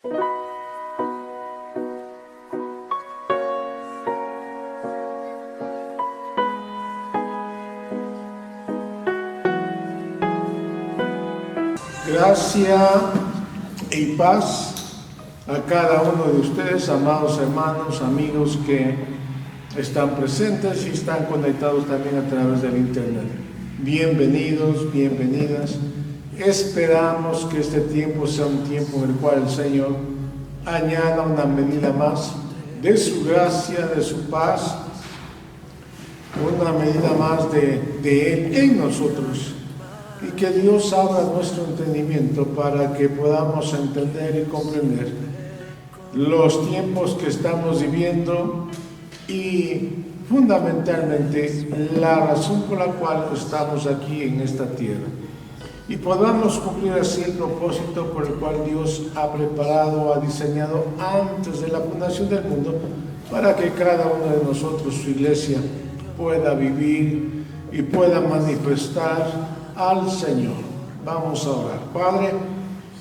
Gracia y paz a cada uno de ustedes, amados hermanos, amigos que están presentes y están conectados también a través del internet. Bienvenidos, bienvenidas. Esperamos que este tiempo sea un tiempo en el cual el Señor añada una medida más de su gracia, de su paz, una medida más de Él en nosotros. Y que Dios abra nuestro entendimiento para que podamos entender y comprender los tiempos que estamos viviendo y fundamentalmente la razón por la cual estamos aquí en esta tierra. Y podamos cumplir así el propósito por el cual Dios ha preparado, ha diseñado antes de la fundación del mundo, para que cada uno de nosotros, su iglesia, pueda vivir y pueda manifestar al Señor. Vamos a orar. Padre,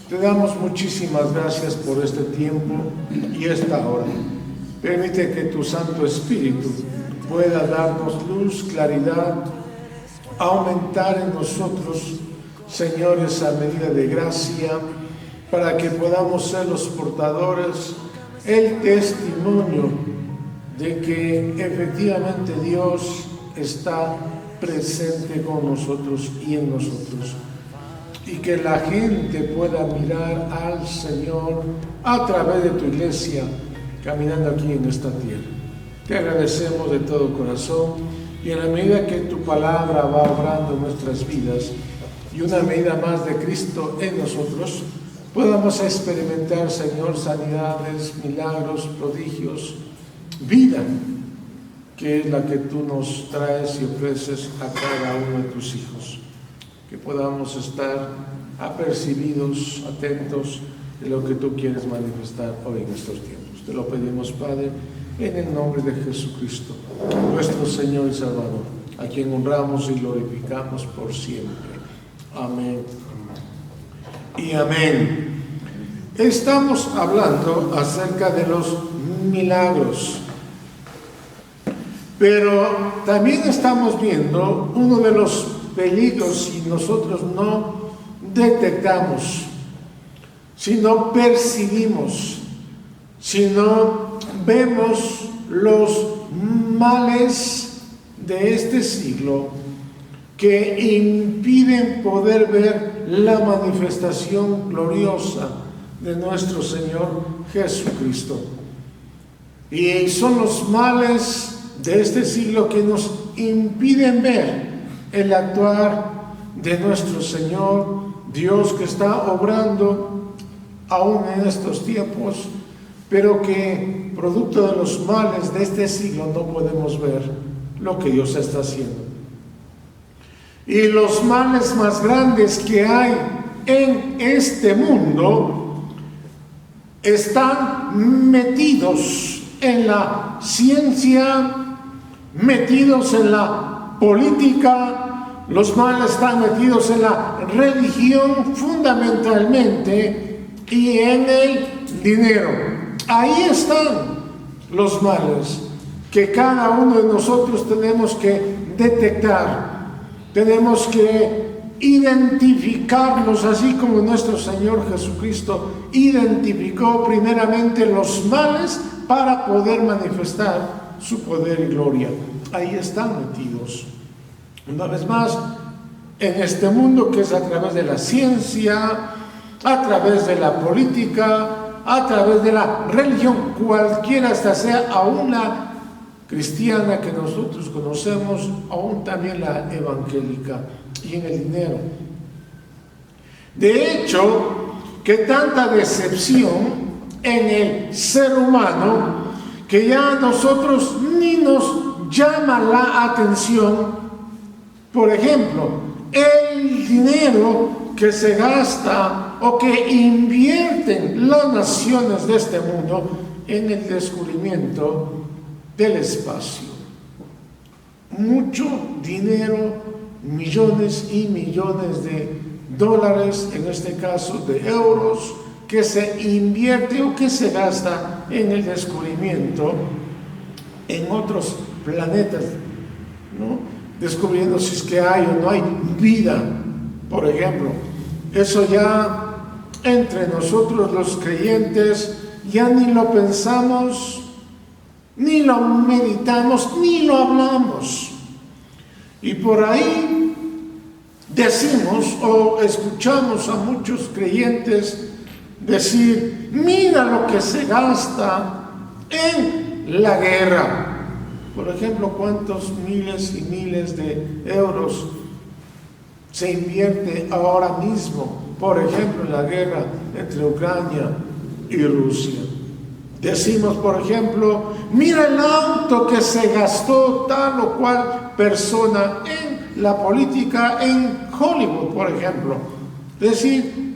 te damos muchísimas gracias por este tiempo y esta hora. Permite que tu Santo Espíritu pueda darnos luz, claridad, aumentar en nosotros, Señor, esa medida de gracia, para que podamos ser los portadores, el testimonio de que efectivamente Dios está presente con nosotros y en nosotros, y que la gente pueda mirar al Señor a través de tu iglesia caminando aquí en esta tierra. Te agradecemos de todo corazón, y en la medida que tu palabra va obrando en nuestras vidas y una medida más de Cristo en nosotros, podamos experimentar, Señor, sanidades, milagros, prodigios, vida, que es la que tú nos traes y ofreces a cada uno de tus hijos. Que podamos estar apercibidos, atentos de lo que tú quieres manifestar hoy en estos tiempos. Te lo pedimos, Padre, en el nombre de Jesucristo, nuestro Señor y Salvador, a quien honramos y glorificamos por siempre. Amén y amén. Estamos hablando acerca de los milagros. Pero también estamos viendo uno de los peligros si nosotros no detectamos, si no percibimos, si no vemos los males de este siglo que impiden poder ver la manifestación gloriosa de nuestro Señor Jesucristo. Y son los males de este siglo que nos impiden ver el actuar de nuestro Señor, Dios, que está obrando aún en estos tiempos, pero que producto de los males de este siglo no podemos ver lo que Dios está haciendo. Y los males más grandes que hay en este mundo están metidos en la ciencia, metidos en la política, los males están metidos en la religión fundamentalmente y en el dinero. Ahí están los males que cada uno de nosotros tenemos que detectar, tenemos que identificarlos, así como nuestro Señor Jesucristo identificó primeramente los males para poder manifestar su poder y gloria. Ahí están metidos. Una vez más, en este mundo que es a través de la ciencia, a través de la política, a través de la religión, cualquiera hasta sea, aún la cristiana que nosotros conocemos, aún también la evangélica, y en el dinero. De hecho, que tanta decepción en el ser humano, que ya a nosotros ni nos llama la atención. Por ejemplo, el dinero que se gasta o que invierten las naciones de este mundo en el descubrimiento del espacio. Mucho dinero, millones y millones de dólares, en este caso de euros, que se invierte o que se gasta en el descubrimiento en otros planetas, ¿no? Descubriendo si es que hay o no hay vida, por ejemplo. Eso ya entre nosotros los creyentes ya ni lo pensamos, ni lo meditamos, ni lo hablamos. Y por ahí decimos o escuchamos a muchos creyentes decir: mira lo que se gasta en la guerra. Por ejemplo, cuántos miles y miles de euros se invierte ahora mismo, por ejemplo, en la guerra entre Ucrania y Rusia. Decimos, por ejemplo: mira el auto que se gastó tal o cual persona en la política en Hollywood, por ejemplo. Es decir,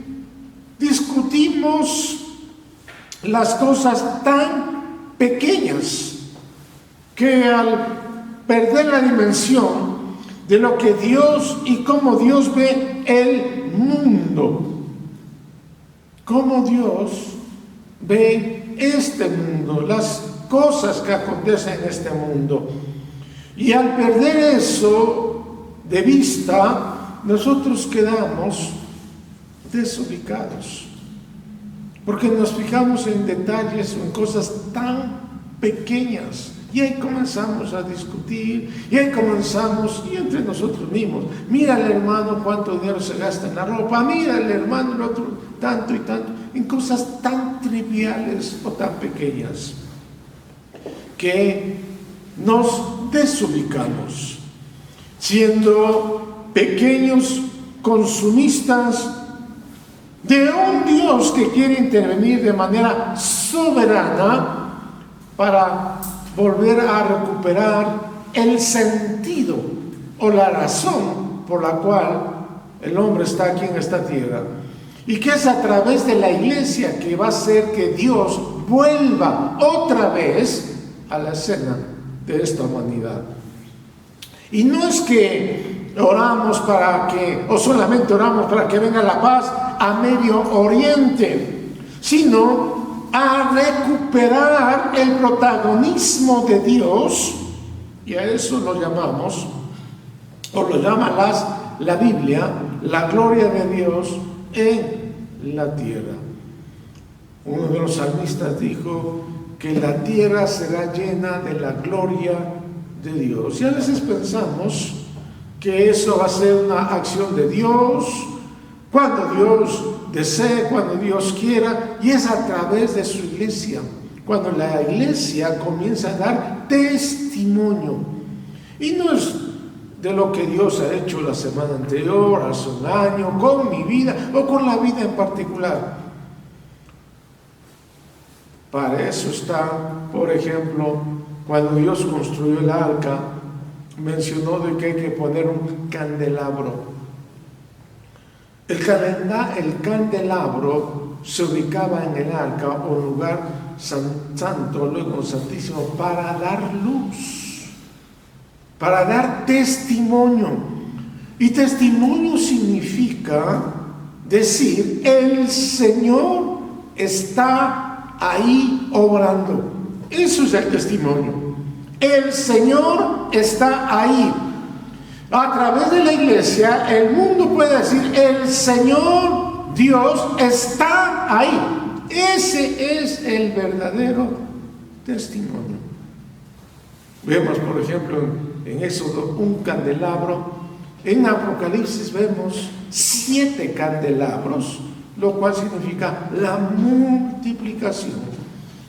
discutimos las cosas tan pequeñas que al perder la dimensión de lo que Dios y cómo Dios ve el mundo, cómo Dios ve este mundo, las cosas que acontecen en este mundo. Y al perder eso de vista, nosotros quedamos desubicados, porque nos fijamos en detalles o en cosas tan pequeñas, y ahí comenzamos a discutir, y ahí comenzamos, y entre nosotros mismos: mira el hermano cuánto dinero se gasta en la ropa, mira el hermano el otro tanto y tanto, en cosas tan triviales o tan pequeñas, que nos desubicamos, siendo pequeños consumistas de un Dios que quiere intervenir de manera soberana para volver a recuperar el sentido o la razón por la cual el hombre está aquí en esta tierra, y que es a través de la iglesia que va a hacer que Dios vuelva otra vez a la escena de esta humanidad. Y no es que oramos para que, o solamente oramos para que venga la paz a Medio Oriente, sino a recuperar el protagonismo de Dios, y a eso lo llamamos, o lo llama la Biblia, la gloria de Dios en la tierra. Uno de los salmistas dijo que la tierra será llena de la gloria de Dios. Y a veces pensamos que eso va a ser una acción de Dios, cuando Dios desee, cuando Dios quiera, y es a través de su iglesia, cuando la iglesia comienza a dar testimonio. Y no es de lo que Dios ha hecho la semana anterior, hace un año, con mi vida o con la vida en particular. Para eso está, por ejemplo, cuando Dios construyó el arca, mencionó de que hay que poner un candelabro. El candelabro se ubicaba en el arca o lugar santo, luego santísimo, para dar luz, para dar testimonio. Y testimonio significa decir: el Señor está ahí obrando. Eso es el testimonio. El Señor está ahí. A través de la iglesia, el mundo puede decir: el Señor Dios está ahí. Ese es el verdadero testimonio. Vemos, por ejemplo, en Éxodo un candelabro. En Apocalipsis vemos 7 candelabros, lo cual significa la multiplicación.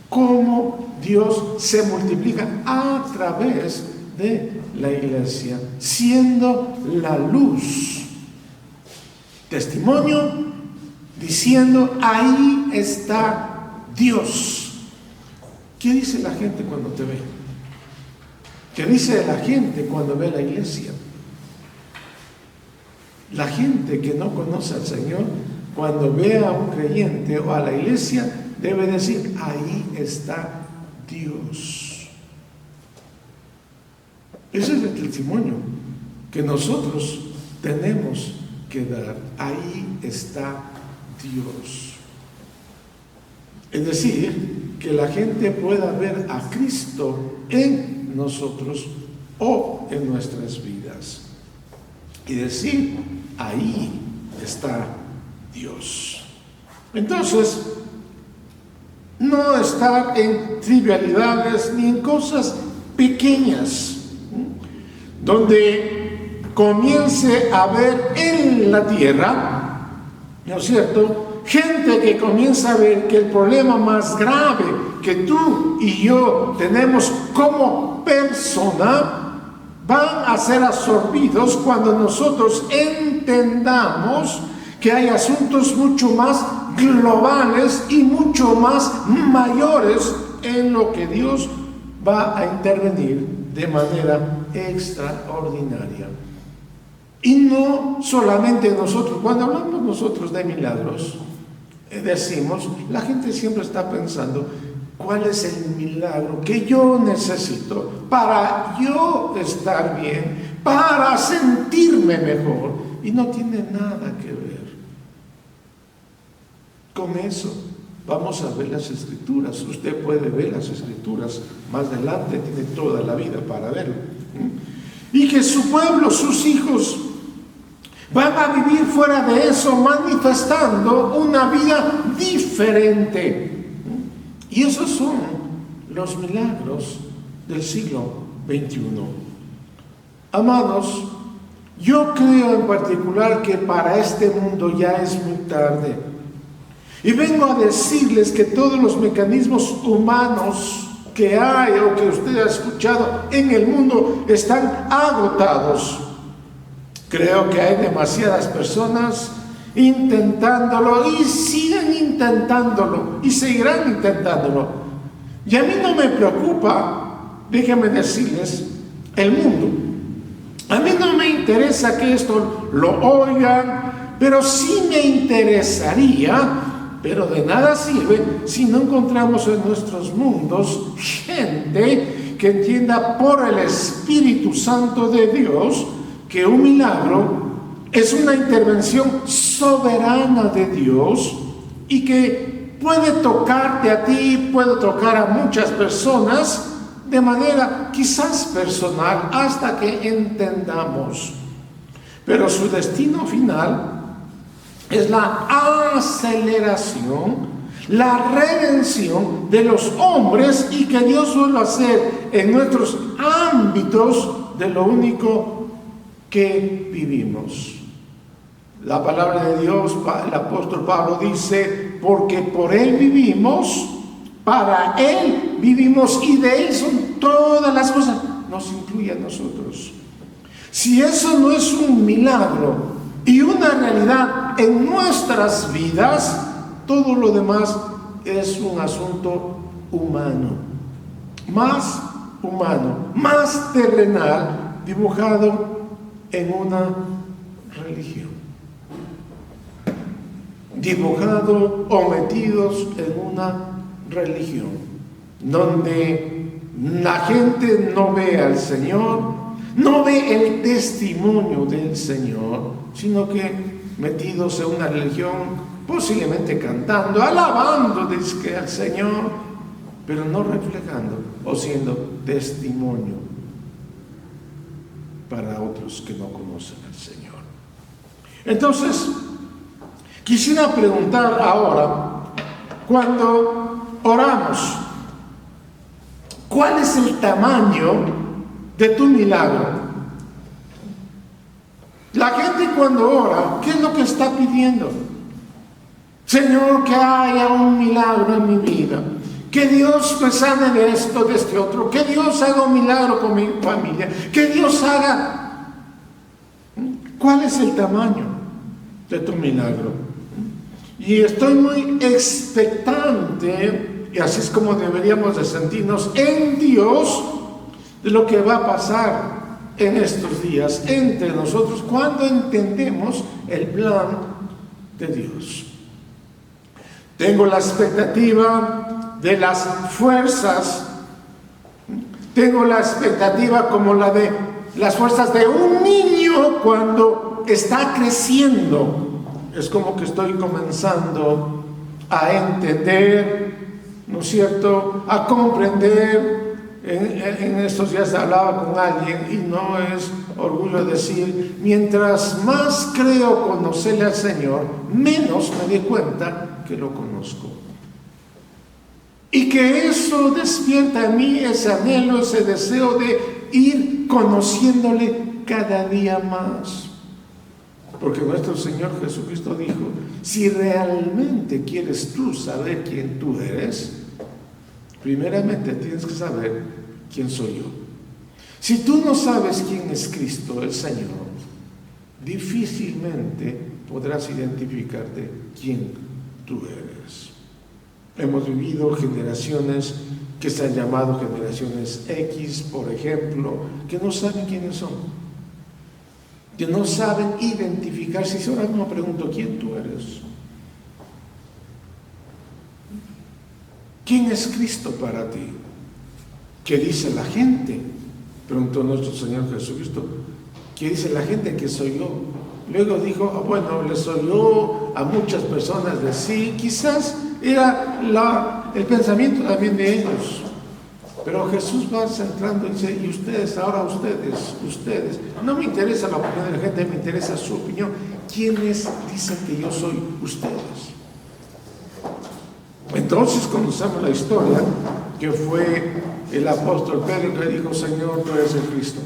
Cómo Dios se multiplica a través de la iglesia, siendo la luz. Testimonio, diciendo: ahí está Dios. ¿Qué dice la gente cuando te ve? ¿Qué dice la gente cuando ve la iglesia? La gente que no conoce al Señor, cuando ve a un creyente o a la iglesia, debe decir: ahí está Dios. Ese es el testimonio que nosotros tenemos que dar. Ahí está Dios. Es decir, que la gente pueda ver a Cristo en nosotros o en nuestras vidas. Y decir, ahí está Dios. Entonces, no estar en trivialidades ni en cosas pequeñas, donde comience a ver en la tierra, ¿no es cierto?, gente que comienza a ver que el problema más grave que tú y yo tenemos como persona van a ser absorbidos cuando nosotros entendamos que hay asuntos mucho más globales y mucho más mayores en lo que Dios va a intervenir de manera extraordinaria. Y no solamente nosotros. Cuando hablamos nosotros de milagros, decimos, la gente siempre está pensando, ¿cuál es el milagro que yo necesito para yo estar bien, para sentirme mejor? Y no tiene nada que ver con eso. Vamos a ver las Escrituras. Usted puede ver las Escrituras más adelante, tiene toda la vida para verlo. Y que su pueblo, sus hijos, van a vivir fuera de eso, manifestando una vida diferente. Y esos son los milagros del siglo XXI. Amados, yo creo en particular que para este mundo ya es muy tarde. Y vengo a decirles que todos los mecanismos humanos que hay o que usted ha escuchado en el mundo están agotados. Creo que hay demasiadas personas intentándolo y siguen intentándolo y seguirán intentándolo. Y a mí no me preocupa, déjenme decirles, el mundo. A mí no me interesa que esto lo oigan, pero sí me interesaría, pero de nada sirve si no encontramos en nuestros mundos gente que entienda por el Espíritu Santo de Dios que un milagro es una intervención soberana de Dios y que puede tocarte a ti, puede tocar a muchas personas de manera quizás personal hasta que entendamos. Pero su destino final es la aceleración, la redención de los hombres y que Dios suele hacer en nuestros ámbitos de lo único que vivimos. La palabra de Dios, el apóstol Pablo dice, porque por Él vivimos, para Él vivimos y de Él son todas las cosas, nos incluye a nosotros. Si eso no es un milagro y una realidad en nuestras vidas, todo lo demás es un asunto humano, más terrenal, dibujado en una religión, dibujado o metidos en una religión, donde la gente no ve al Señor, no ve el testimonio del Señor, sino que metidos en una religión, posiblemente cantando, alabando dizque al Señor, pero no reflejando o siendo testimonio para otros que no conocen al Señor. Entonces, quisiera preguntar ahora, cuando oramos, ¿cuál es el tamaño de tu milagro? La gente cuando ora, ¿qué es lo que está pidiendo? Señor, que haya un milagro en mi vida, que Dios me sane de esto, de este otro, que Dios haga un milagro con mi familia, que Dios haga... ¿Cuál es el tamaño de tu milagro? Y estoy muy expectante, y así es como deberíamos de sentirnos en Dios, de lo que va a pasar en estos días entre nosotros cuando entendemos el plan de Dios. Tengo la expectativa de las fuerzas, tengo la expectativa como la de las fuerzas de un niño cuando está creciendo. Es como que estoy comenzando a entender, ¿no es cierto?, a comprender. En estos días hablaba con alguien y no es orgullo decir, mientras más creo conocerle al Señor, menos me di cuenta que lo conozco. Y que eso despierta en mí ese anhelo, ese deseo de ir conociéndole cada día más. Porque nuestro Señor Jesucristo dijo, si realmente quieres tú saber quién tú eres, primeramente tienes que saber quién soy yo. Si tú no sabes quién es Cristo, el Señor, difícilmente podrás identificarte quién tú eres. Hemos vivido generaciones que se han llamado generaciones X, por ejemplo, que no saben quiénes son, que no saben identificarse. Si ahora me pregunto, ¿quién tú eres? ¿Quién es Cristo para ti? ¿Qué dice la gente? Preguntó nuestro Señor Jesucristo. ¿Qué dice la gente que soy yo? Luego dijo, bueno, les oyó a muchas personas decir, quizás era el pensamiento también de ellos. Pero Jesús va centrando y dice, y ustedes, ahora ustedes. No me interesa la opinión de la gente, me interesa su opinión. ¿Quiénes dicen que yo soy? Ustedes. Entonces conocemos la historia que fue el apóstol Pedro que dijo, Señor, tú eres el Cristo,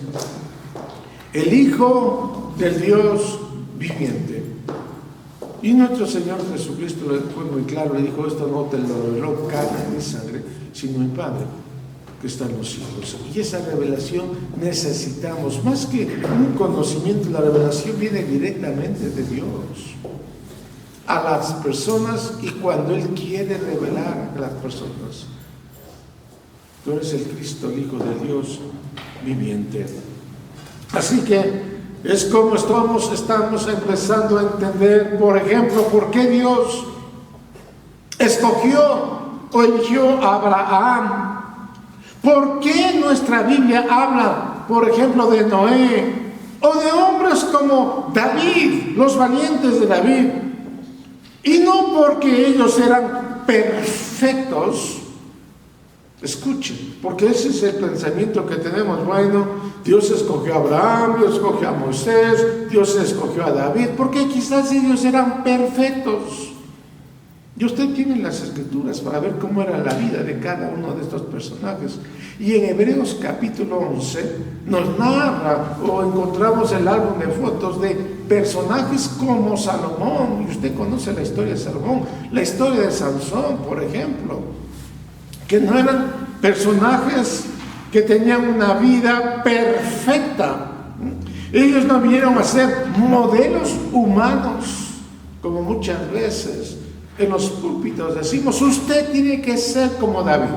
el Hijo del Dios viviente. Y nuestro Señor Jesucristo fue muy claro, le dijo, esto no te lo reveló carne ni sangre, sino el Padre que está en los cielos. Y esa revelación necesitamos, más que un conocimiento, la revelación viene directamente de Dios a las personas, y cuando Él quiere revelar a las personas, tú eres el Cristo, el Hijo de Dios viviente. Así que es como estamos empezando a entender, por ejemplo, por qué Dios escogió o eligió a Abraham. ¿Por qué nuestra Biblia habla, por ejemplo, de Noé o de hombres como David, los valientes de David? Y no porque ellos eran perfectos. Escuchen, porque ese es el pensamiento que tenemos. Bueno, Dios escogió a Abraham, Dios escogió a Moisés, Dios escogió a David, porque quizás ellos eran perfectos. Y usted tiene las escrituras para ver cómo era la vida de cada uno de estos personajes. Y en Hebreos capítulo 11 nos narra o encontramos el álbum de fotos de personajes como Salomón. Y usted conoce la historia de Salomón, la historia de Sansón, por ejemplo, que no eran personajes que tenían una vida perfecta. Ellos no vinieron a ser modelos humanos, como muchas veces en los púlpitos decimos, usted tiene que ser como David,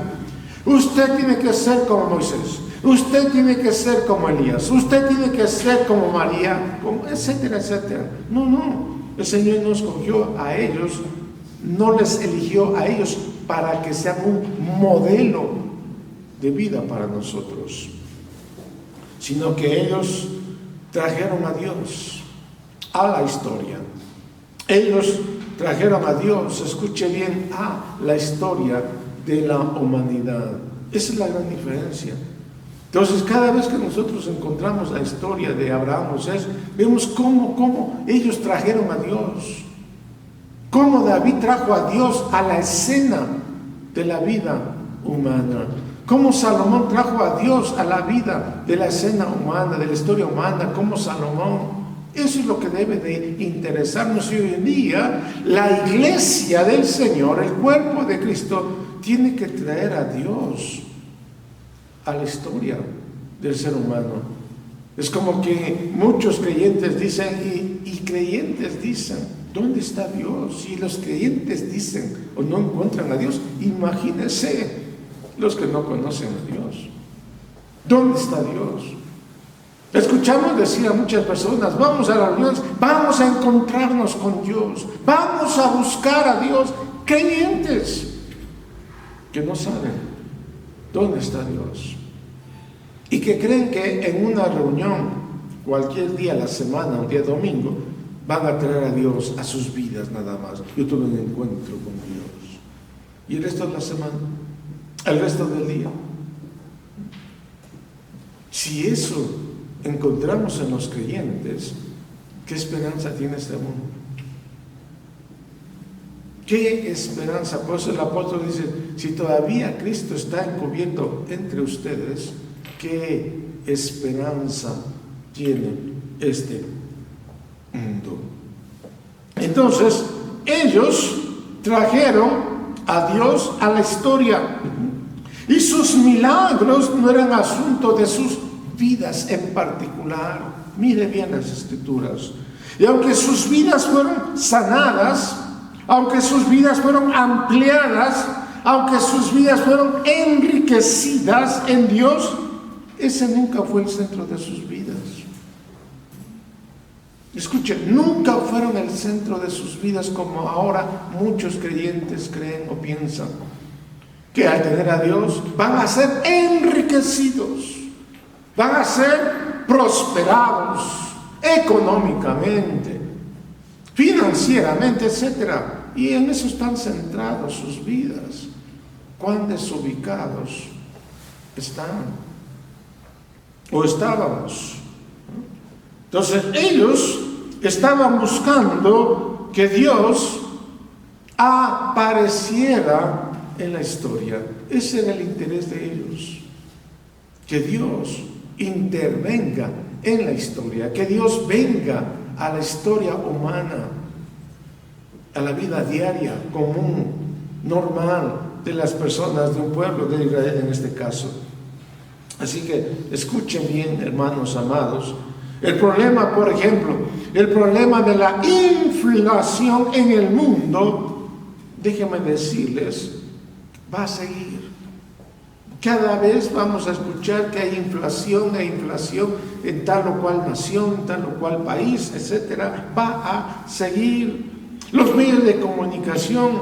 usted tiene que ser como Moisés, usted tiene que ser como Elías, usted tiene que ser como María, etcétera, etcétera. No, el Señor no escogió a ellos, no les eligió a ellos para que sean un modelo de vida para nosotros, sino que ellos trajeron a Dios a la historia. Ellos trajeron a Dios, escuche bien, a la historia de la humanidad. Esa es la gran diferencia. Entonces, cada vez que nosotros encontramos la historia de Abraham, Moisés, vemos cómo ellos trajeron a Dios, cómo David trajo a Dios a la escena de la vida humana, cómo Salomón trajo a Dios a la vida de la escena humana, de la historia humana, como Salomón. Eso es lo que debe de interesarnos. Y hoy en día la iglesia del Señor, el cuerpo de Cristo, tiene que traer a Dios a la historia del ser humano. Es como que muchos creyentes dicen y creyentes dicen, ¿dónde está Dios? Y los creyentes dicen o no encuentran a Dios. Imagínense los que no conocen a Dios. ¿Dónde está Dios? Escuchamos decir a muchas personas, vamos a las reuniones, vamos a encontrarnos con Dios, vamos a buscar a Dios. Creyentes que no saben dónde está Dios y que creen que en una reunión, cualquier día de la semana, un día domingo, van a traer a Dios a sus vidas nada más. Yo tuve un encuentro con Dios. Y el resto de la semana, el resto del día. Si eso encontramos en los creyentes, ¿qué esperanza tiene este mundo? ¿Qué esperanza? Por eso el apóstol dice, si todavía Cristo está encubierto entre ustedes, ¿qué esperanza tiene este mundo? Entonces, ellos trajeron a Dios a la historia, y sus milagros no eran asunto de sus vidas en particular. Mire bien las escrituras. Y aunque sus vidas fueron sanadas, aunque sus vidas fueron ampliadas, aunque sus vidas fueron enriquecidas en Dios, ese nunca fue el centro de sus vidas. Escuchen, nunca fueron el centro de sus vidas como ahora muchos creyentes creen o piensan, que al tener a Dios van a ser enriquecidos, van a ser prosperados económicamente, financieramente, etc. Y en eso están centrados sus vidas. ¿Cuán desubicados están? ¿O estábamos? Entonces ellos estaban buscando que Dios apareciera en la historia. Ese era el interés de ellos, que Dios intervenga en la historia, que Dios venga a la historia humana, a la vida diaria, común, normal de las personas de un pueblo de Israel en este caso. Así que escuchen bien, hermanos amados, el problema, por ejemplo, el problema de la inflación en el mundo, déjenme decirles, va a seguir. Cada vez vamos a escuchar que hay inflación en tal o cual nación, en tal o cual país, etcétera. Va a seguir. Los medios de comunicación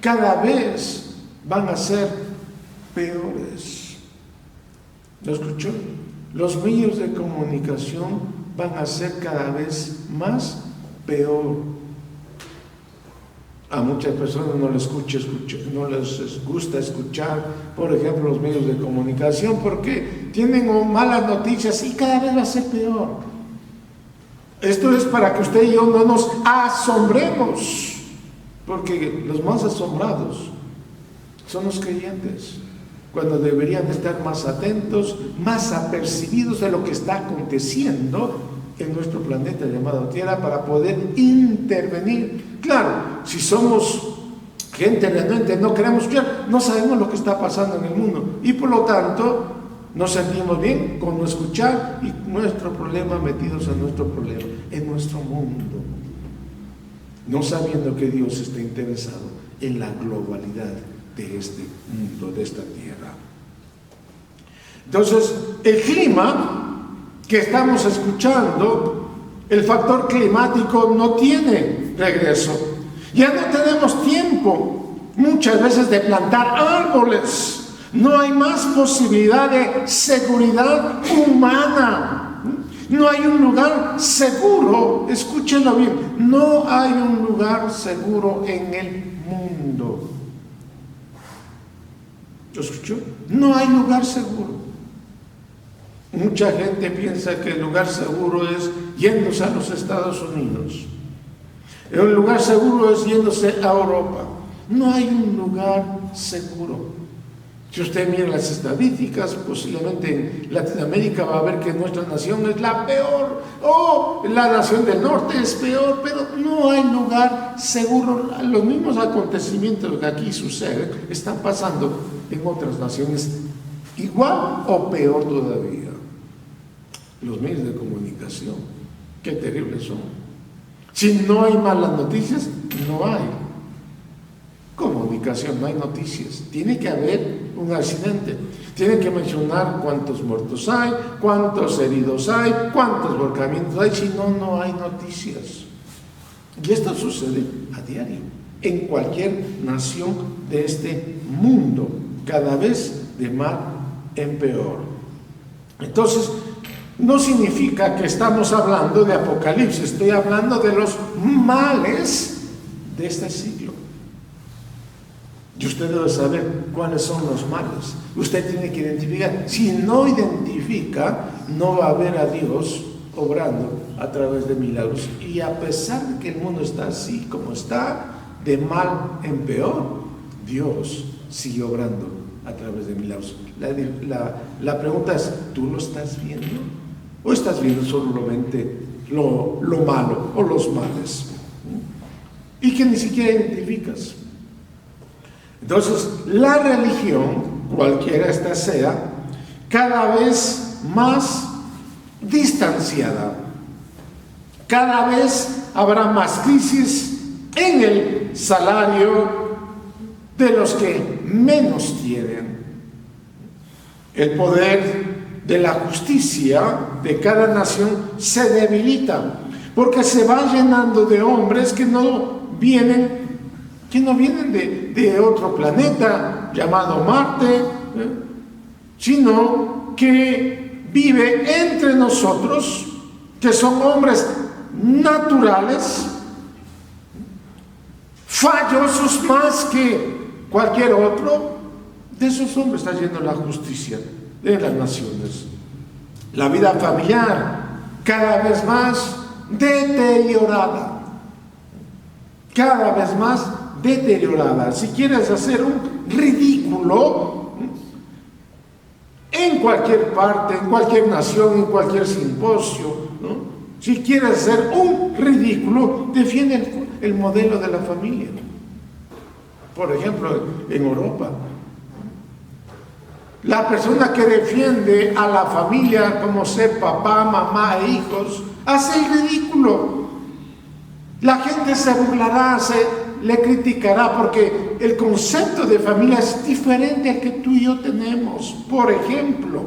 cada vez van a ser peores. ¿Lo escuchó? Los medios de comunicación van a ser cada vez más peor. A muchas personas no les gusta escuchar, por ejemplo, los medios de comunicación, porque tienen malas noticias y cada vez va a ser peor. Esto es para que usted y yo no nos asombremos, porque los más asombrados son los creyentes, cuando deberían estar más atentos, más apercibidos de lo que está aconteciendo en nuestro planeta llamado Tierra, para poder intervenir. Claro, si somos gente realmente no queremos escuchar, no sabemos lo que está pasando en el mundo, y por lo tanto nos sentimos bien con no escuchar, y nuestro problema metidos en nuestro problema, en nuestro mundo, no sabiendo que Dios está interesado en la globalidad de este mundo, de esta tierra. Entonces, el clima que estamos escuchando, el factor climático no tiene regreso. Ya no tenemos tiempo muchas veces de plantar árboles. No hay más posibilidad de seguridad humana. No hay un lugar seguro, escúchenlo bien, no hay un lugar seguro en el mundo. ¿Lo escuchó? No hay lugar seguro. Mucha gente piensa que el lugar seguro es yéndose a los Estados Unidos. El lugar seguro es yéndose a Europa. No hay un lugar seguro. Si usted mira las estadísticas, posiblemente en Latinoamérica va a ver que nuestra nación es la peor, o la nación del norte es peor, pero no hay lugar seguro. Los mismos acontecimientos que aquí suceden están pasando en otras naciones igual o peor todavía. Los medios de comunicación, qué terribles son. Si no hay malas noticias, no hay comunicación, no hay noticias. Tiene que haber un accidente, tiene que mencionar cuántos muertos hay, cuántos heridos hay, cuántos volcamientos hay. Si no, no hay noticias. Y esto sucede a diario en cualquier nación de este mundo, cada vez de mal en peor. Entonces, no significa que estamos hablando de Apocalipsis, estoy hablando de los males de este siglo. Y usted debe saber cuáles son los males. Usted tiene que identificar. Si no identifica, no va a ver a Dios obrando a través de milagros. Y a pesar de que el mundo está así como está, de mal en peor, Dios sigue obrando a través de milagros. La pregunta es, ¿tú lo estás viendo? ¿O estás viendo solamente lo malo o los males? Y que ni siquiera identificas. Entonces, la religión, cualquiera esta sea, cada vez más distanciada. Cada vez habrá más crisis en el salario de los que menos tienen. El poder de la justicia de cada nación se debilita, porque se va llenando de hombres que no vienen de otro planeta llamado Marte, sino que vive entre nosotros, que son hombres naturales, fallosos más que cualquier otro. De esos hombres está yendo la justicia de las naciones. La vida familiar cada vez más deteriorada, cada vez más deteriorada. Si quieres hacer un ridículo en cualquier parte, en cualquier nación, en cualquier simposio, ¿no? Si quieres hacer un ridículo, defiende el modelo de la familia. Por ejemplo, en Europa, la persona que defiende a la familia como ser papá, mamá e hijos, hace el ridículo. La gente se burlará, le criticará, porque el concepto de familia es diferente al que tú y yo tenemos. Por ejemplo,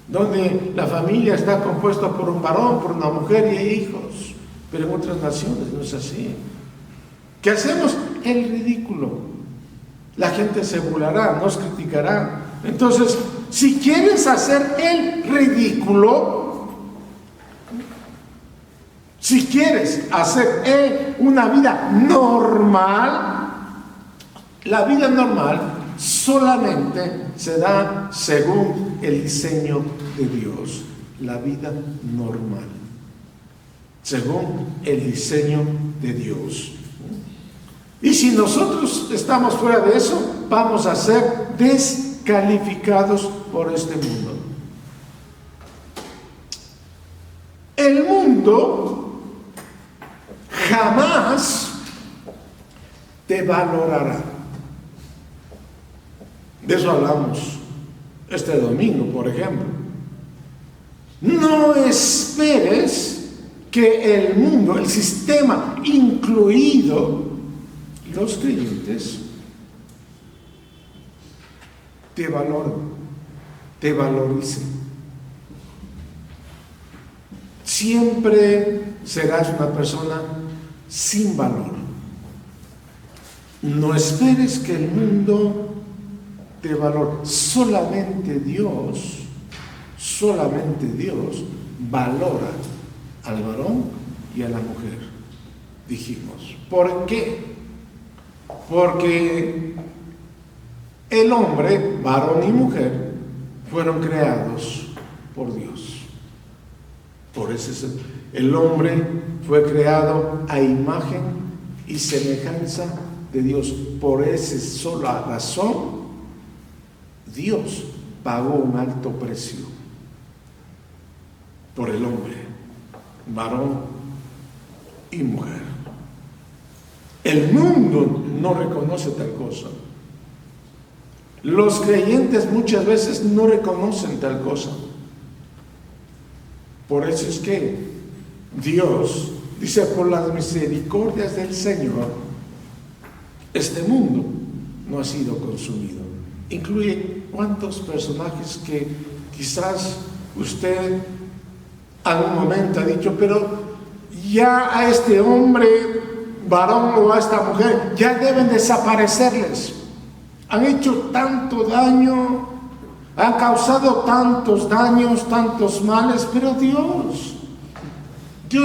donde la familia está compuesta por un varón, por una mujer y hijos, pero en otras naciones no es así. ¿Qué hacemos? El ridículo. La gente se burlará, nos criticará. Entonces, si quieres hacer el ridículo, si quieres hacer una vida normal, la vida normal solamente se da según el diseño de Dios. La vida normal, según el diseño de Dios. Y si nosotros estamos fuera de eso, vamos a ser descalificados por este mundo. El mundo jamás te valorará. De eso hablamos este domingo, por ejemplo. No esperes que el mundo, el sistema, incluido los creyentes, te valoren, te valoricen. Siempre serás una persona sin valor. No esperes que el mundo te valore. Solamente Dios valora al varón y a la mujer, dijimos. ¿Por qué? Porque el hombre, varón y mujer, fueron creados por Dios. Por eso el hombre fue creado a imagen y semejanza de Dios. Por esa sola razón, Dios pagó un alto precio por el hombre, varón y mujer. El mundo no reconoce tal cosa. Los creyentes muchas veces no reconocen tal cosa. Por eso es que Dios dice, por las misericordias del Señor, este mundo no ha sido consumido. Incluye cuántos personajes que quizás usted algún momento ha dicho, pero ya a este hombre, varón, o a esta mujer, ya deben desaparecerles. Han hecho tanto daño, han causado tantos daños, tantos males, pero Dios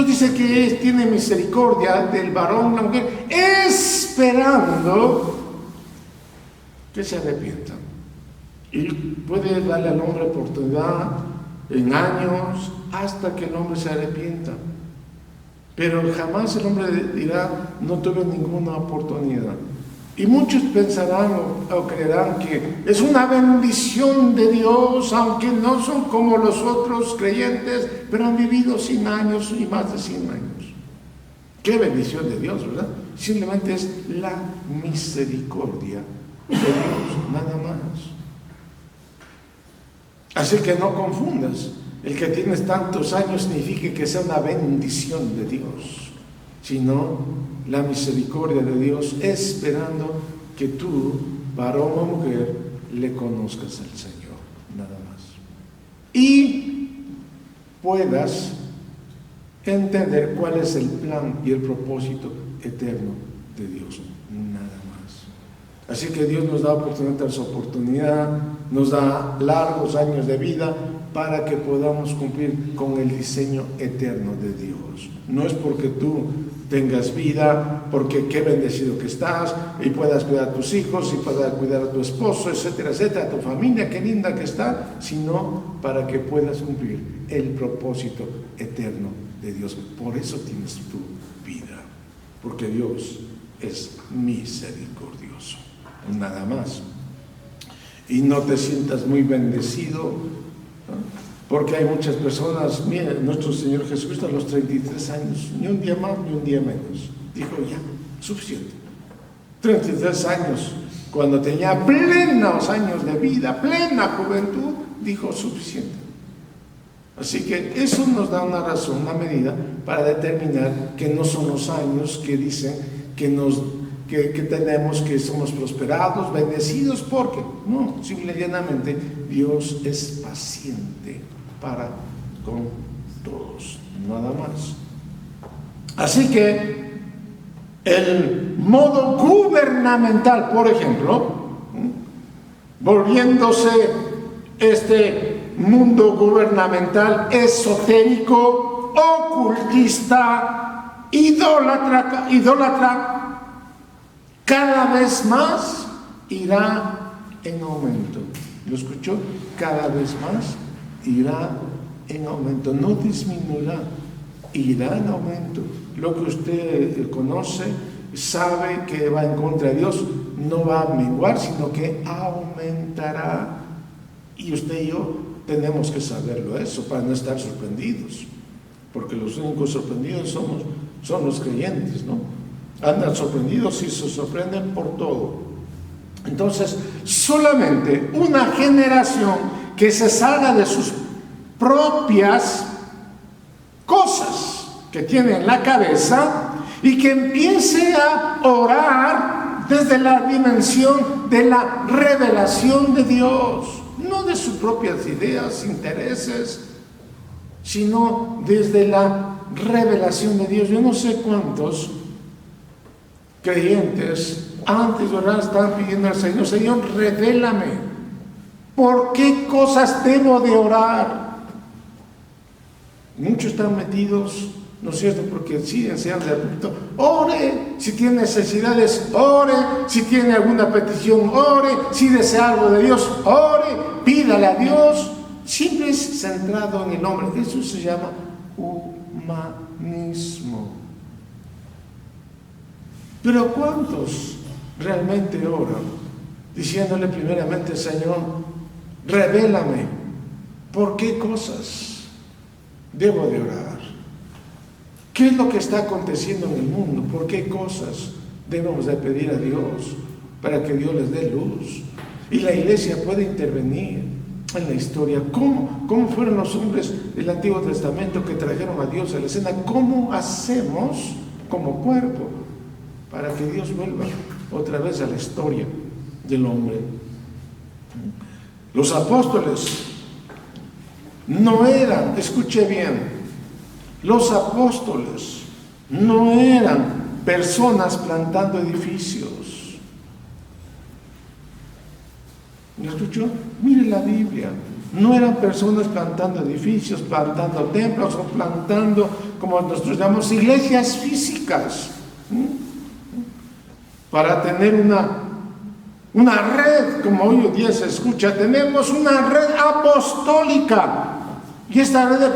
dice que tiene misericordia del varón, la mujer, esperando que se arrepientan. Y puede darle al hombre oportunidad en años hasta que el hombre se arrepienta. Pero jamás el hombre dirá, no tuve ninguna oportunidad. Y muchos pensarán o creerán que es una bendición de Dios, aunque no son como los otros creyentes, pero han vivido 100 años y más de 100 años. Qué bendición de Dios, ¿verdad? Simplemente es la misericordia de Dios, nada más. Así que no confundas. El que tienes tantos años significa que sea una bendición de Dios, sino la misericordia de Dios, esperando que tú, varón o mujer, le conozcas al Señor, nada más. Y puedas entender cuál es el plan y el propósito eterno de Dios, nada más. Así que Dios nos da oportunidad, nos da largos años de vida para que podamos cumplir con el diseño eterno de Dios. No es porque tú tengas vida, porque qué bendecido que estás, y puedas cuidar a tus hijos, y puedas cuidar a tu esposo, etcétera, etcétera, a tu familia, qué linda que está, sino para que puedas cumplir el propósito eterno de Dios. Por eso tienes tu vida, porque Dios es misericordioso, nada más. Y no te sientas muy bendecido, ¿no? Porque hay muchas personas, miren, nuestro Señor Jesucristo a los 33 años, ni un día más ni un día menos, dijo ya, suficiente. 33 años, cuando tenía plenos años de vida, plena juventud, dijo suficiente. Así que eso nos da una razón, una medida para determinar que no son los años que dicen que tenemos, que somos prosperados, bendecidos, porque no, simple y llanamente Dios es paciente para con todos, nada más. Así que el modo gubernamental, por ejemplo, volviéndose este mundo gubernamental esotérico, ocultista, idólatra, cada vez más irá en aumento. ¿Lo escuchó? Cada vez más irá en aumento, no disminuirá, irá en aumento. Lo que usted conoce, sabe que va en contra de Dios, no va a menguar, sino que aumentará. Y usted y yo tenemos que saberlo eso para no estar sorprendidos, porque los únicos sorprendidos son los creyentes, ¿no? Andan sorprendidos y se sorprenden por todo. Entonces, solamente una generación que se salga de sus propias cosas que tiene en la cabeza y que empiece a orar desde la dimensión de la revelación de Dios, no de sus propias ideas, intereses, sino desde la revelación de Dios. Yo no sé cuántos creyentes antes de orar estaban pidiendo al Señor, Señor, revélame, ¿por qué cosas debo de orar? Muchos están metidos, ¿no es cierto? Porque sí, enseñan de púlpito, ore, si tiene necesidades, ore, si tiene alguna petición, ore, si desea algo de Dios, ore, pídale a Dios. Siempre es centrado en el hombre. Eso se llama humanismo. Pero ¿cuántos realmente oran diciéndole primeramente, Señor, revélame por qué cosas debo de orar? ¿Qué es lo que está aconteciendo en el mundo? ¿Por qué cosas debemos de pedir a Dios para que Dios les dé luz? Y la iglesia puede intervenir en la historia. ¿Cómo fueron los hombres del Antiguo Testamento que trajeron a Dios a la escena? ¿Cómo hacemos como cuerpo para que Dios vuelva otra vez a la historia del hombre? Los apóstoles no eran, escuche bien, los apóstoles no eran personas plantando edificios. ¿Me escuchó? Mire la Biblia. No eran personas plantando edificios, plantando templos o plantando, como nosotros llamamos, iglesias físicas. Para tener una red, como hoy en día se escucha, tenemos una red apostólica. Y esta red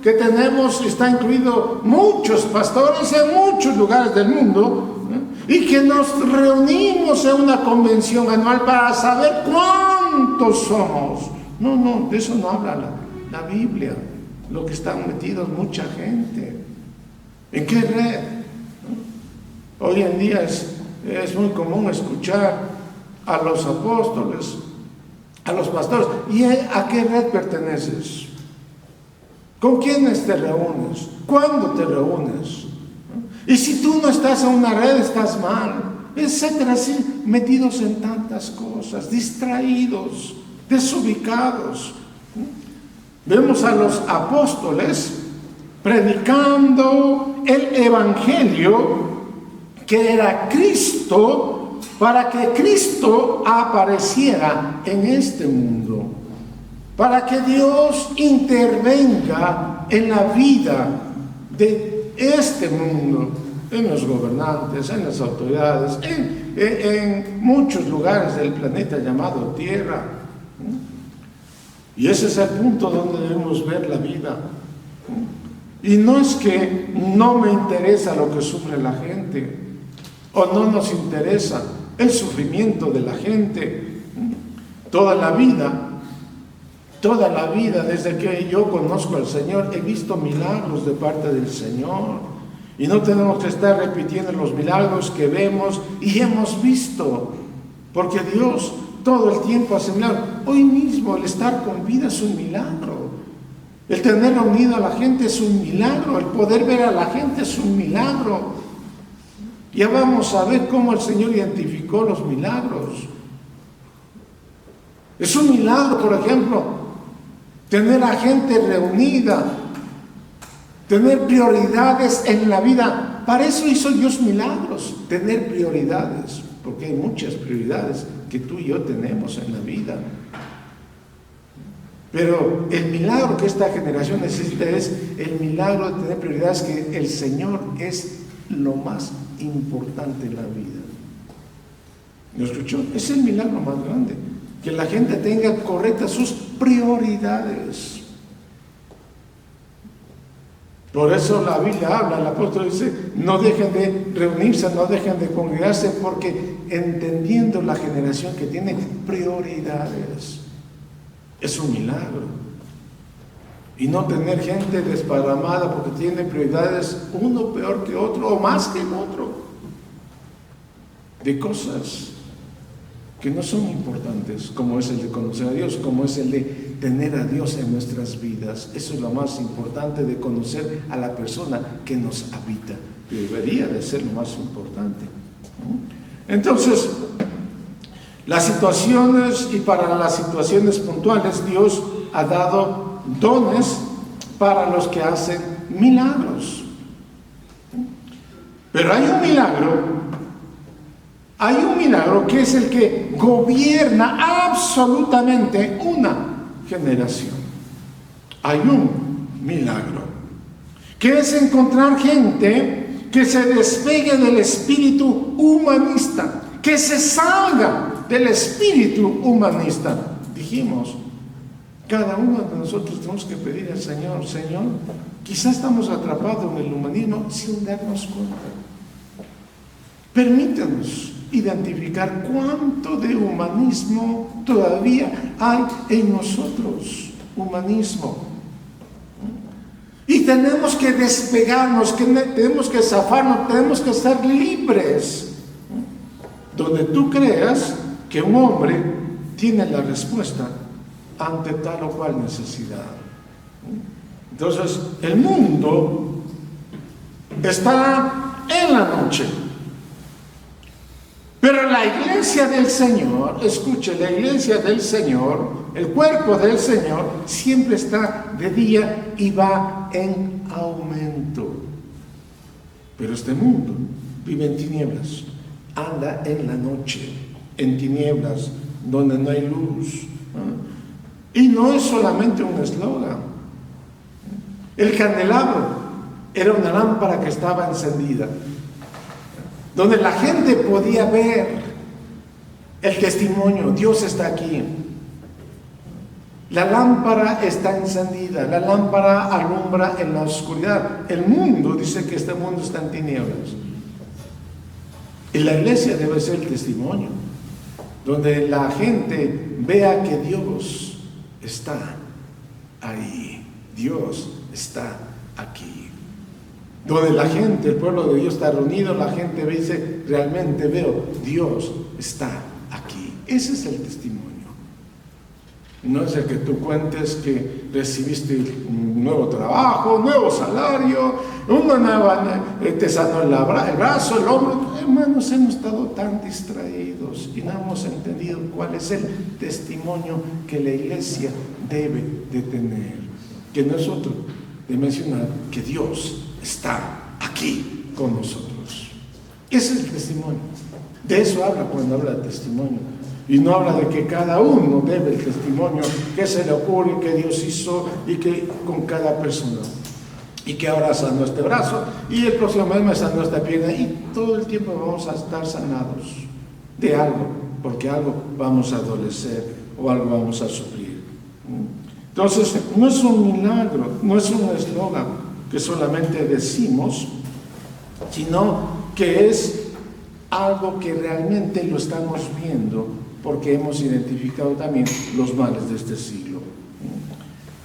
que tenemos está incluido muchos pastores en muchos lugares del mundo, y que nos reunimos en una convención anual para saber cuántos somos. No, de eso no habla la Biblia. Lo que están metidos mucha gente. ¿En qué red? Hoy en día es muy común escuchar a los apóstoles, a los pastores. ¿Y a qué red perteneces? ¿Con quiénes te reúnes? ¿Cuándo te reúnes? Y si tú no estás en una red, estás mal, etcétera, así, metidos en tantas cosas, distraídos, desubicados. Vemos a los apóstoles predicando el evangelio que era Cristo, para que Cristo apareciera en este mundo, para que Dios intervenga en la vida de este mundo, en los gobernantes, en las autoridades, en muchos lugares del planeta llamado Tierra. Y ese es el punto donde debemos ver la vida. Y no es que no me interesa lo que sufre la gente, o no nos interesa el sufrimiento de la gente. Toda la vida, desde que yo conozco al Señor, he visto milagros de parte del Señor. Y no tenemos que estar repitiendo los milagros que vemos y hemos visto, porque Dios todo el tiempo hace milagros. Hoy mismo el estar con vida es un milagro. El tener unido a la gente es un milagro. El poder ver a la gente es un milagro. Ya vamos a ver cómo el Señor identificó los milagros. Es un milagro, por ejemplo, tener a gente reunida, tener prioridades en la vida. Para eso hizo Dios milagros, tener prioridades, porque hay muchas prioridades que tú y yo tenemos en la vida. Pero el milagro que esta generación necesita es el milagro de tener prioridades, que el Señor es lo más importante en la vida. ¿Me escuchó? Es el milagro más grande, que la gente tenga correctas sus prioridades. Por eso la Biblia habla, el apóstol dice, no dejen de reunirse, no dejen de congregarse, porque entendiendo la generación que tiene prioridades, es un milagro. Y no tener gente desparramada porque tiene prioridades, uno peor que otro o más que el otro, de cosas que no son importantes, como es el de conocer a Dios, como es el de tener a Dios en nuestras vidas. Eso es lo más importante, de conocer a la persona que nos habita. Debería de ser lo más importante. Entonces, las situaciones, y para las situaciones puntuales, Dios ha dado dones para los que hacen milagros. Pero hay un milagro que es el que gobierna absolutamente una generación. Hay un milagro que es encontrar gente que se despegue del espíritu humanista, que se salga del espíritu humanista. Dijimos, cada uno de nosotros tenemos que pedir al Señor, Señor, quizás estamos atrapados en el humanismo sin darnos cuenta. Permítanos identificar cuánto de humanismo todavía hay en nosotros. Humanismo. Y tenemos que despegarnos, tenemos que zafarnos, tenemos que estar libres. Donde tú creas que un hombre tiene la respuesta ante tal o cual necesidad. Entonces, el mundo está en la noche. Pero la iglesia del Señor, escuche, la iglesia del Señor, el cuerpo del Señor, siempre está de día y va en aumento. Pero este mundo vive en tinieblas, anda en la noche, en tinieblas, donde no hay luz. Y no es solamente un eslogan. El candelabro era una lámpara que estaba encendida, donde la gente podía ver el testimonio: Dios está aquí. La lámpara está encendida, la lámpara alumbra en la oscuridad. El mundo dice que este mundo está en tinieblas. Y la iglesia debe ser el testimonio, donde la gente vea que Dios está ahí. Dios está aquí. Donde la gente, el pueblo de Dios está reunido, la gente dice: realmente veo, Dios está aquí. Ese es el testimonio. No es el que tú cuentes que recibiste un nuevo trabajo, un nuevo salario, una nueva, te sanó el brazo, el hombro. Hermanos, hemos estado tan distraídos y no hemos entendido cuál es el testimonio que la iglesia debe de tener. Que no es otro de mencionar que Dios está aquí con nosotros. Ese es el testimonio. De eso habla cuando habla de testimonio. Y no habla de que cada uno debe el testimonio que se le ocurre, que Dios hizo y que con cada persona. Y que ahora sanó este brazo y el próximo mes me sanó esta pierna. Y todo el tiempo vamos a estar sanados de algo, porque algo vamos a adolecer o algo vamos a sufrir. Entonces, no es un milagro, no es un eslogan que solamente decimos, sino que es algo que realmente lo estamos viendo, porque hemos identificado también los males de este siglo.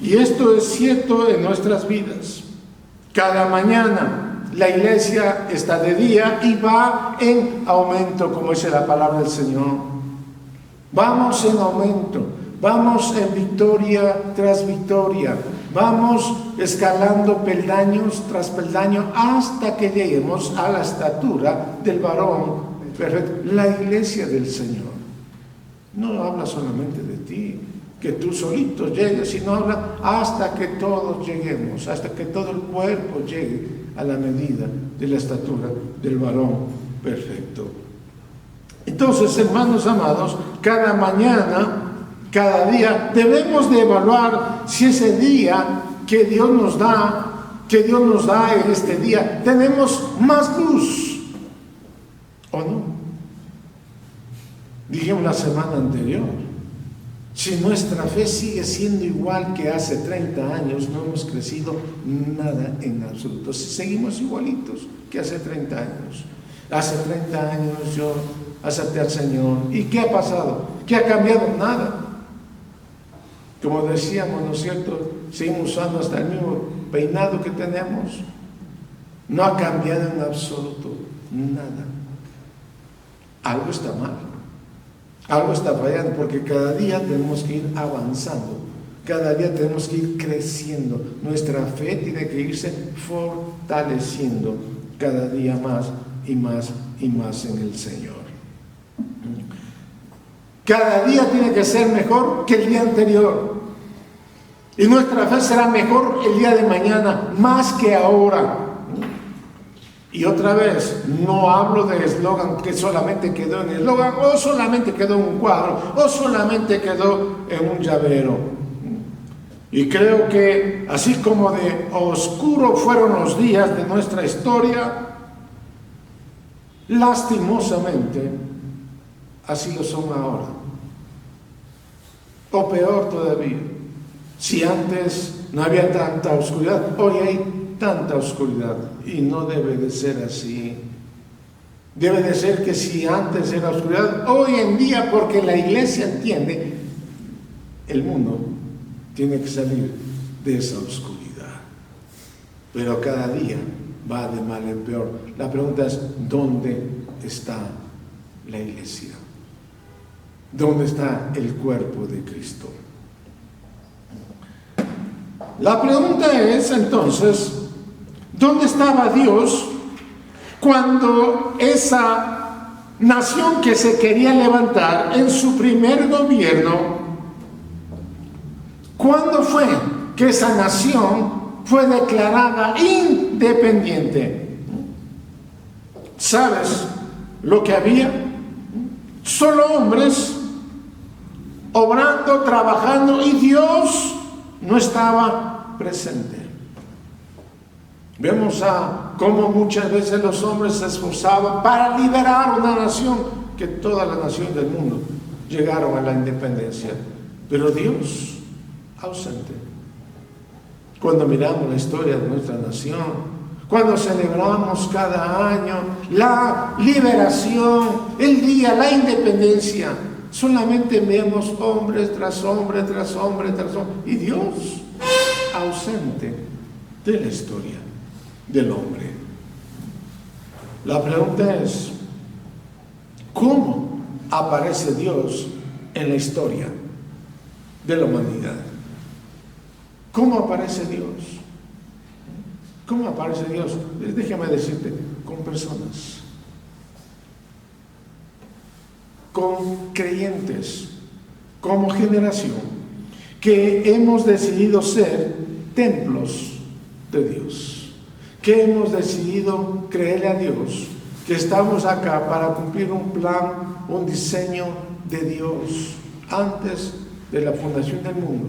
Y esto es cierto en nuestras vidas. Cada mañana la iglesia está de día y va en aumento, como dice la palabra del Señor. Vamos en aumento, vamos en victoria tras victoria, vamos escalando peldaños tras peldaño hasta que lleguemos a la estatura del varón perfecto, la iglesia del Señor. No habla solamente de ti, que tú solito llegues, sino habla hasta que todos lleguemos, hasta que todo el cuerpo llegue a la medida de la estatura del varón perfecto. Entonces, hermanos amados, cada mañana, cada día, debemos de evaluar si ese día que Dios nos da en este día, tenemos más luz o no. Dijimos la semana anterior, si nuestra fe sigue siendo igual que hace 30 años, no hemos crecido nada en absoluto. Seguimos igualitos que hace 30 años. Hace 30 años yo acepté al Señor. ¿Y qué ha pasado? ¿Qué ha cambiado? Nada. Como decíamos, ¿no es cierto? Seguimos usando hasta el mismo peinado que tenemos. No ha cambiado en absoluto nada. Algo está mal. Algo está fallando, porque cada día tenemos que ir avanzando, cada día tenemos que ir creciendo. Nuestra fe tiene que irse fortaleciendo cada día más y más y más en el Señor. Cada día tiene que ser mejor que el día anterior. Y nuestra fe será mejor el día de mañana, más que ahora. Y otra vez, no hablo de eslogan que solamente quedó en eslogan, o solamente quedó en un cuadro, o solamente quedó en un llavero. Y creo que así como de oscuro fueron los días de nuestra historia, lastimosamente, así lo son ahora. O peor todavía, si antes no había tanta oscuridad, hoy hay tanta oscuridad, y no debe de ser así. Debe de ser que si antes era oscuridad, hoy en día, porque la iglesia entiende, el mundo tiene que salir de esa oscuridad. Pero cada día va de mal en peor. La pregunta es, ¿dónde está la iglesia? ¿Dónde está el cuerpo de Cristo? La pregunta es entonces, ¿dónde estaba Dios cuando esa nación que se quería levantar en su primer gobierno, cuándo fue que esa nación fue declarada independiente? ¿Sabes lo que había? Solo hombres obrando, trabajando, y Dios no estaba presente. Vemos cómo muchas veces los hombres se esforzaban para liberar una nación, que todas las naciones del mundo llegaron a la independencia, pero Dios ausente. Cuando miramos la historia de nuestra nación, cuando celebramos cada año la liberación, el día, la independencia, solamente vemos hombres tras hombre, tras hombre, tras hombre, y Dios ausente de la historia del hombre. La pregunta es, ¿cómo aparece Dios en la historia de la humanidad? ¿Cómo aparece Dios? ¿Cómo aparece Dios? Déjame decirte, con personas, con creyentes, como generación, que hemos decidido ser templos de Dios, que hemos decidido creerle a Dios, que estamos acá para cumplir un plan, un diseño de Dios antes de la fundación del mundo,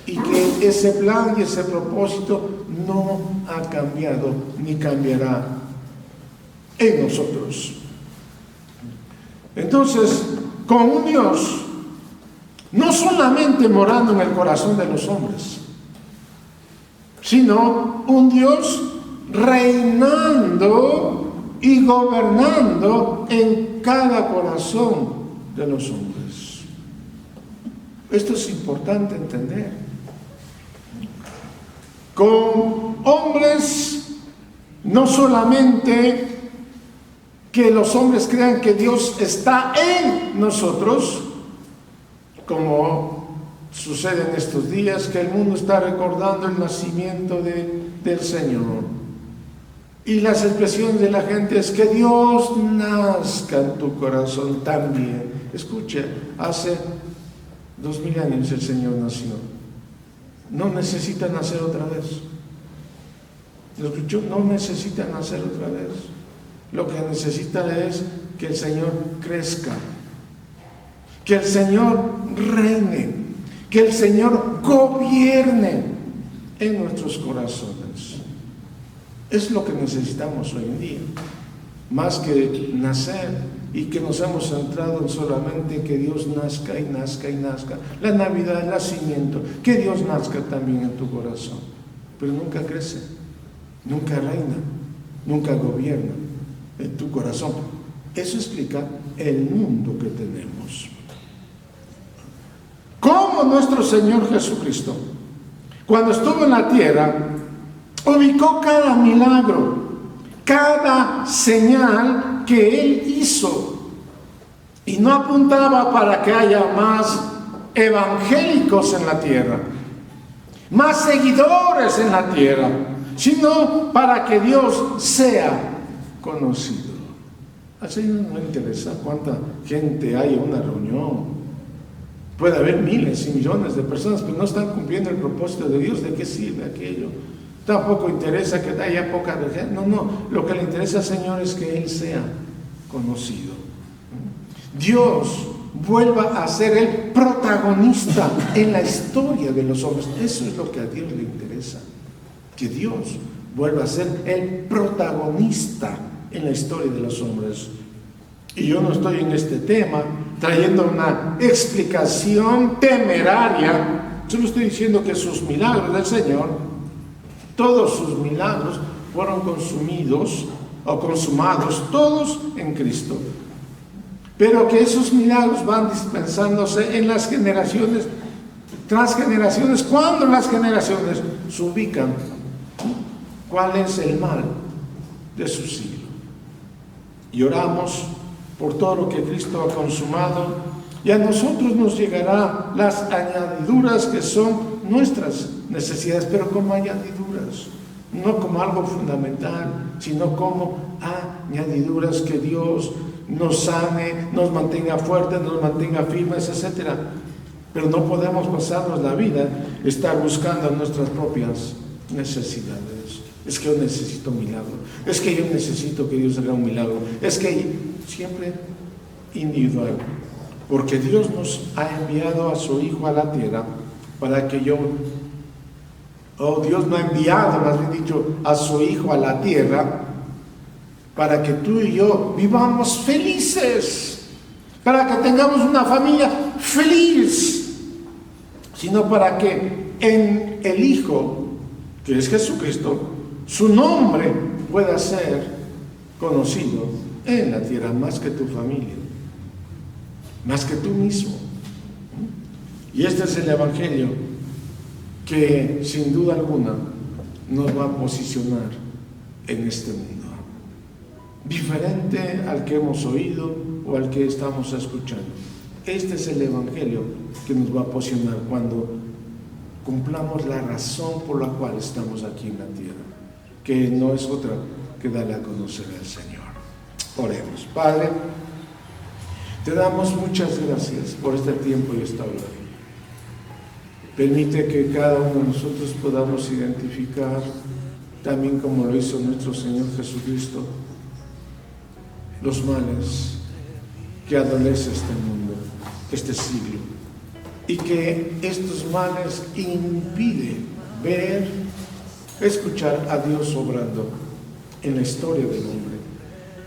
y que ese plan y ese propósito no ha cambiado ni cambiará en nosotros. Entonces, con un Dios no solamente morando en el corazón de los hombres, sino un Dios reinando y gobernando en cada corazón de los hombres. Esto es importante entender. Con hombres, no solamente que los hombres crean que Dios está en nosotros, como sucede en estos días, que el mundo está recordando el nacimiento del Señor. Y las expresiones de la gente es que Dios nazca en tu corazón también. Escucha, hace 2000 años el Señor nació. No necesita nacer otra vez. ¿Lo escuchó? No necesita nacer otra vez. Lo que necesita es que el Señor crezca, que el Señor reine, que el Señor gobierne en nuestros corazones. Es lo que necesitamos hoy en día, más que nacer y que nos hemos centrado en solamente que Dios nazca y nazca y nazca. La Navidad, el nacimiento, que Dios nazca también en tu corazón, pero nunca crece, nunca reina, nunca gobierna en tu corazón. Eso explica el mundo que tenemos. Como nuestro Señor Jesucristo, cuando estuvo en la tierra, ubicó cada milagro, cada señal que Él hizo, y no apuntaba para que haya más evangélicos en la tierra, más seguidores en la tierra, sino para que Dios sea conocido. Al Señor no le interesa cuánta gente hay en una reunión. Puede haber miles y millones de personas que no están cumpliendo el propósito de Dios. ¿De qué sirve aquello? Tampoco interesa que haya poca gente. No. Lo que le interesa al Señor es que Él sea conocido. Dios vuelva a ser el protagonista en la historia de los hombres. Eso es lo que a Dios le interesa. Que Dios vuelva a ser el protagonista en la historia de los hombres. Y yo no estoy en este tema trayendo una explicación temeraria. Solo estoy diciendo que sus milagros del Señor, todos sus milagros fueron consumados todos en Cristo. Pero que esos milagros van dispensándose en las generaciones tras generaciones, cuando las generaciones se ubican cuál es el mal de su siglo. Y oramos por todo lo que Cristo ha consumado, y a nosotros nos llegará las añadiduras que son nuestras necesidades, pero como añadiduras, no como algo fundamental, sino como añadiduras, que Dios nos sane, nos mantenga fuertes, nos mantenga firmes, etc. Pero no podemos pasarnos la vida estar buscando nuestras propias necesidades. Es que yo necesito un milagro, es que yo necesito que Dios haga un milagro, es que siempre individual. Porque Dios nos ha enviado a su Hijo a la tierra para que Dios no ha enviado, más bien dicho, a su Hijo a la tierra para que tú y yo vivamos felices, para que tengamos una familia feliz, sino para que en el Hijo, que es Jesucristo, su nombre pueda ser conocido en la tierra más que tu familia, más que tú mismo. Y este es el Evangelio que sin duda alguna nos va a posicionar en este mundo, diferente al que hemos oído o al que estamos escuchando. Este es el Evangelio que nos va a posicionar cuando cumplamos la razón por la cual estamos aquí en la tierra, que no es otra que darle a conocer al Señor. Oremos. Padre, te damos muchas gracias por este tiempo y esta hora. Permite que cada uno de nosotros podamos identificar, también como lo hizo nuestro Señor Jesucristo, los males que adolece este mundo, este siglo, y que estos males impiden ver, escuchar a Dios obrando en la historia del hombre,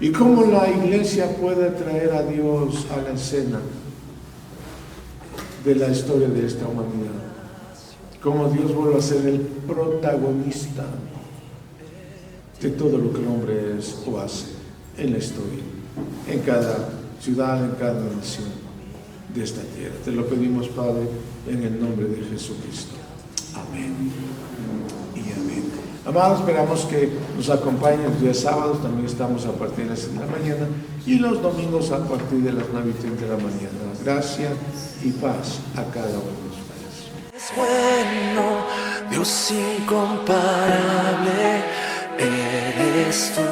y cómo la iglesia puede traer a Dios a la escena de la historia de esta humanidad, cómo Dios vuelve a ser el protagonista de todo lo que el hombre es o hace en la historia, en cada ciudad, en cada nación de esta tierra. Te lo pedimos, Padre, en el nombre de Jesucristo. Amén y amén. Amados, esperamos que nos acompañen los días sábados, también estamos a partir de las 6 de la mañana, y los domingos a partir de las 9:30 de la mañana. Gracia y paz a cada uno de ustedes. Es bueno, Dios incomparable, eres tú.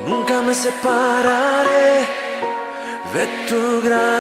Nunca me separaré de tu gran